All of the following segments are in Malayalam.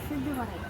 ഗൈസ് എന്ന് പറയും.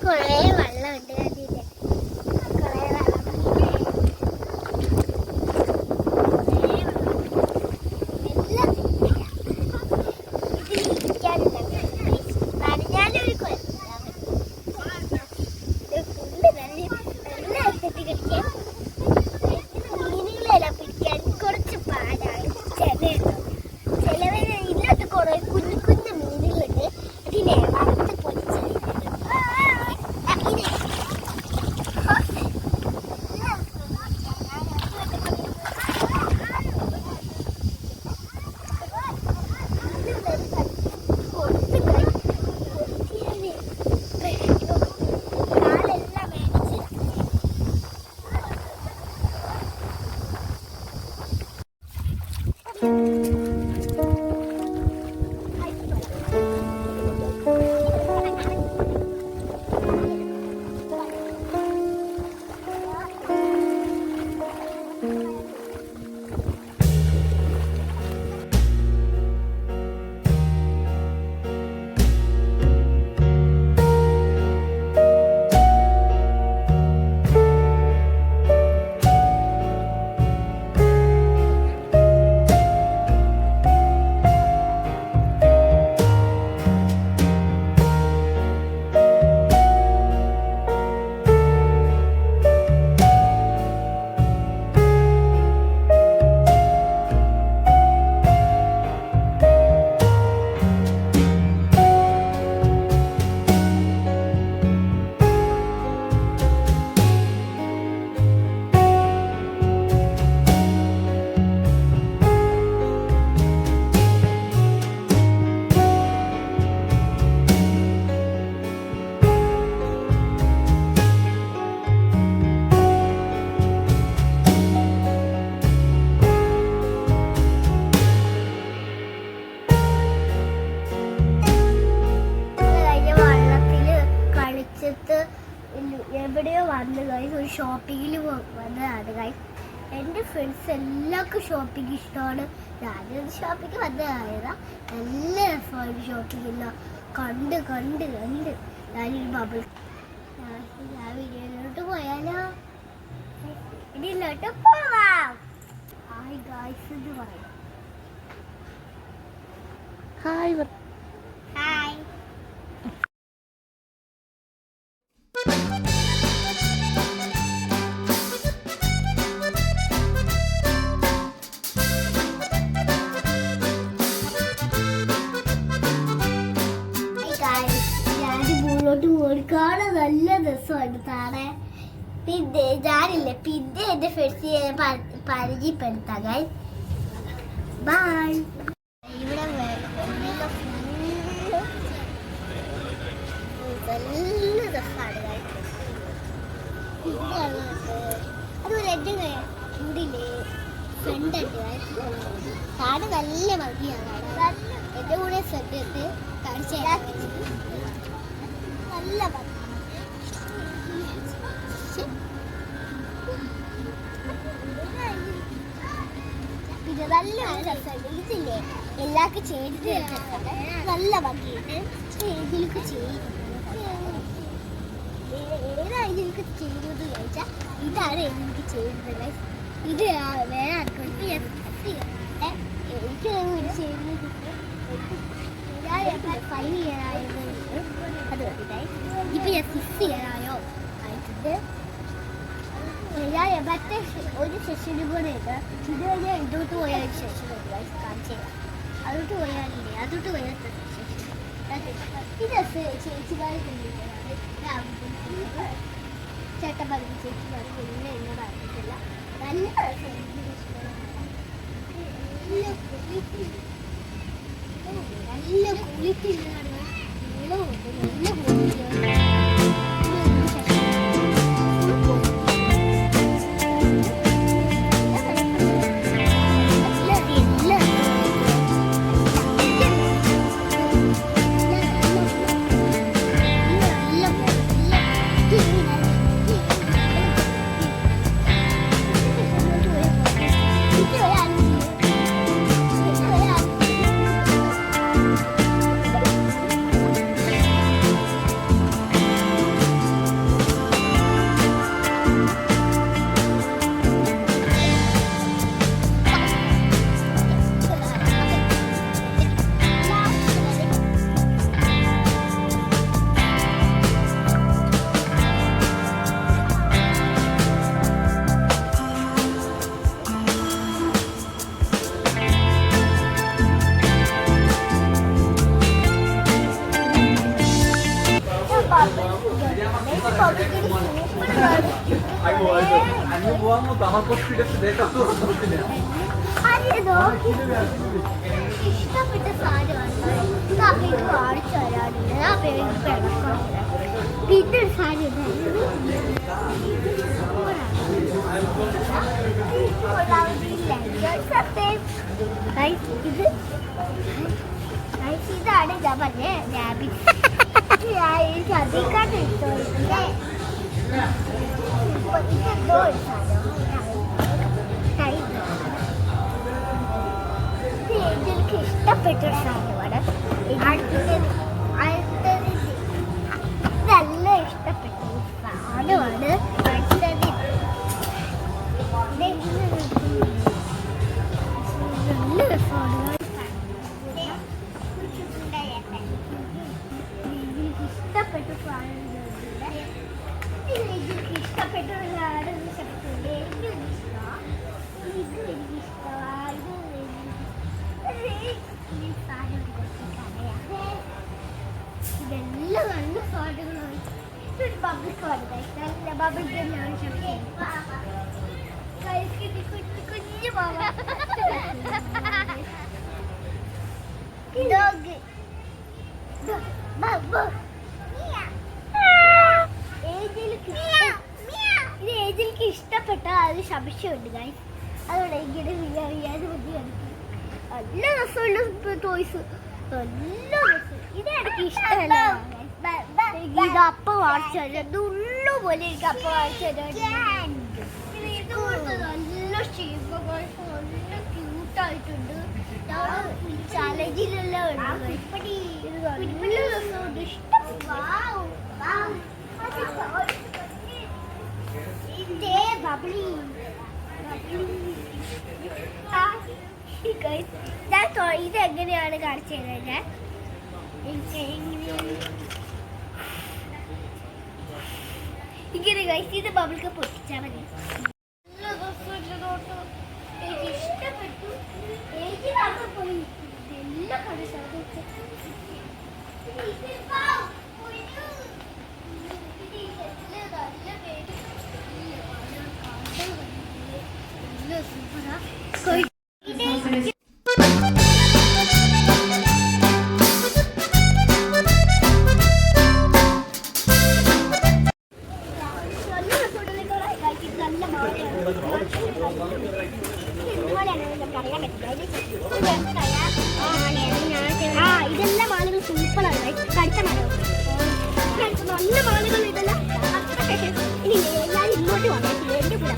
കുറേ വെള്ളമുണ്ട് കണ്ടില്ലേ, കുറേ മീനുകളെല്ലാം പിടിക്കാൻ കുറച്ച് പാടാണ്. ചിലവര് ഇല്ലാത്ത കുറേ കുഞ്ഞു കുഞ്ഞു മീനുകളുണ്ട്. അതിനെ വറുത്ത് പൊടിച്ച് എവിടെയോ വന്നു ഗൈസ്, ഒരു ഷോപ്പിങ്ങിൽ വന്നതാണ് ഗൈസ്. എൻ്റെ ഫ്രണ്ട്സ് എല്ലാവർക്കും ഷോപ്പിംഗ് ഇഷ്ടമാണ്. ഞാനൊരു ഷോപ്പിംഗ് വന്നതായതാ. നല്ല രസമാണ് ഷോപ്പിംഗ്. കണ്ട് കണ്ട് കണ്ട് ഞാനൊരു ബബിൾ ഞാൻ വീഡിയോയിലോട്ട് പോയാലോ? ഇതിലോട്ട് പോവാം. ഹായ് ഗൈസ് എന്ന് പറയാം. Hi hi. കാണാൻ നല്ല രസമാണ് താഴെ. പിന്നെ ഞാനില്ലേ പിന്നെ എന്റെ ഫ്രണ്ട്സിനെ പരിചയപ്പെടുത്താം ഗൈസ്. ബൈ. ഇവിടെ നല്ല രസമാണ് ഗൈസ്. അതുപോലെ എന്റെ കൂടില്ലേ ഫ്രണ്ട് ഉണ്ട് ഗൈസ്. കാണാൻ നല്ല ഭംഗിയാണ്. എന്റെ കൂടെ ഫ്രണ്ട് ഉണ്ട്. കാണിച്ചു നല്ല പിന്നെ നല്ല രസമുണ്ട്. ഇതില്ലേ എല്ലാവർക്കും ചെയ്ത് നല്ല ഭംഗിയുണ്ട്. ഇതിലേക്ക് ചെയ്ത് ഏതാ ഇതിലേക്ക് ചെയ്യുന്നത് ചോദിച്ചാൽ ഇതാണ് എനിക്ക് ചെയ്യുന്നത്. ഇത് വേറെ ആർക്കും എനിക്ക് ചെയ്യുന്നത് 5 ഇയർ ആയത് അത് മതിയായി. ഇപ്പം ഞാൻ 6 ഇയർ ആയോ ആയിട്ടുണ്ട്. ഞാൻ മറ്റേ ഒരു സെഷനും കൂടെ ഉണ്ട്. ഇത് ഞാൻ ഇതോട്ട് പോയ ഒരു സെഷൻ ഉണ്ട് കാണിച്ചു തരാം. അതോട്ട് പോയാലില്ലേ അതോട്ട് പോയാൽ ഇത് ചേച്ചിമാർ ചേട്ടന്മാർ ചേച്ചിമാർ പിന്നെ എന്നെ പറഞ്ഞിട്ടില്ല. നല്ല നല്ല ക്വാളിറ്റി ഉള്ളതാണ്. നല്ല ക്വാളിറ്റി ഇഷ്ടപ്പെട്ട സാധനമാണ് കാണിച്ചു തരാറുണ്ട്. ആ പേര് പിന്നെ സാധനം ഇതാണ് ഞാൻ പറഞ്ഞ റാബിറ്റ്. എനിക്ക് അധികം ഇഷ്ടമില്ലേ. ഇതെന്തോ ഒരു സാധനം എനിക്ക് ഇഷ്ടപ്പെട്ടൊരു സാധനമാണ്. നല്ല ഇഷ്ടപ്പെട്ട സാധനമാണ്. നല്ല രസമാണ്. ഇഷ്ടപ്പെട്ട സാധനം ഇഷ്ടപ്പെട്ടൊരു സാധനം ഇതെല്ലാം നല്ല സാധനങ്ങളാണ്. ഇതൊരു പബ്ലിക് നല്ല ബബിൾ ഗെയിമാണ്. കുഞ്ഞു ഇത് ഏജിലേക്ക് ഇഷ്ടപ്പെട്ട അത് സംശയമുണ്ട് ഗൈസ്. അതുകൊണ്ട് ഇങ്ങനെ അറിയാതെ ബുദ്ധി കളിക്കും. നല്ല രസമുള്ള ടോയ്സ്. നല്ല രസം. ഇത് എനിക്ക് ഇഷ്ടമല്ല. ഇത് അപ്പ വാങ്ങിച്ചു തരാം. ഉള്ളു പോലെ എനിക്ക് അപ്പ വാങ്ങിച്ചു തരാം. നല്ല ഷേപ്പ് നല്ല ക്യൂട്ടായിട്ടുണ്ട്. ചലഞ്ചിലെല്ലാം നല്ല രസമുണ്ട്. ഇഷ്ടപ്പെട്ടു. ഇത് എങ്ങനെയാണ് കാണിച്ചു തരുന്നത്? ഞാൻ ഇങ്ങനെ കഴിച്ച് ഇത് ബബിൾക്ക് പൊട്ടിച്ചാൽ മതി. എനിക്ക് ഇഷ്ടപ്പെട്ടു. എനിക്ക് പോയി എല്ലാം പഠിച്ചു. ഇതെല്ലാം ആളുകൾ സൂപ്പറാണ്. കടുത്ത മരം നല്ല മാളുകൾ ഇതെല്ലാം. ഇനി ഞാൻ ഇങ്ങോട്ട് വന്നിട്ടില്ല. എന്റെ കൂടെ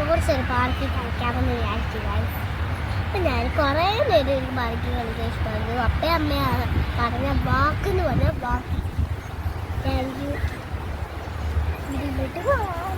കുറച്ചൊരു പാർക്കിൽ കളിക്കാമെന്ന് വിചാരിച്ചു ഗൈസ്. അപ്പം ഞാൻ കുറേ നേരം എനിക്ക് പാർക്കിൽ കളിക്കാൻ ഇഷ്ടമായിരുന്നു. അപ്പയും അമ്മയാണ് പറഞ്ഞ വാക്കെന്ന് പറഞ്ഞാൽ വാക്ക്. Thank you. വീട്ടിലോട്ട് പോവാം.